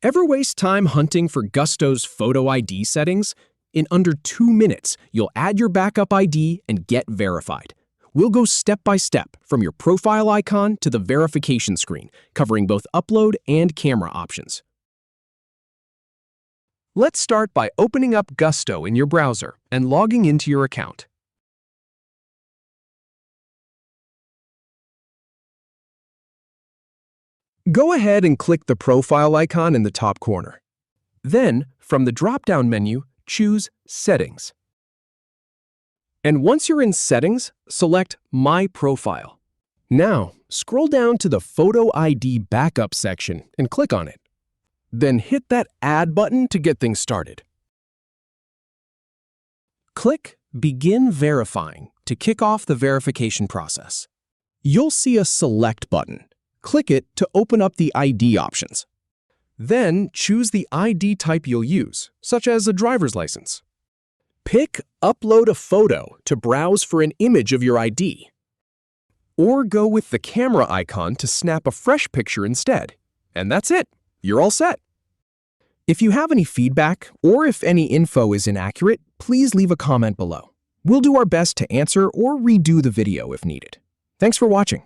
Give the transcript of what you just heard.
Ever waste time hunting for Gusto's photo ID settings? In under 2 minutes, you'll add your backup ID and get verified. We'll go step by step from your profile icon to the verification screen, covering both upload and camera options. Let's start by opening up Gusto in your browser and logging into your account. Go ahead and click the profile icon in the top corner. Then, from the drop-down menu, choose Settings. And once you're in Settings, select My Profile. Now, scroll down to the Photo ID Backup section and click on it. Then hit that Add button to get things started. Click Begin Verifying to kick off the verification process. You'll see a Select button. Click it to open up the ID options. Then choose the ID type you'll use, such as a driver's license. Pick Upload a Photo to browse for an image of your ID. Or go with the camera icon to snap a fresh picture instead. And that's it. You're all set. If you have any feedback or if any info is inaccurate, please leave a comment below. We'll do our best to answer or redo the video if needed. Thanks for watching.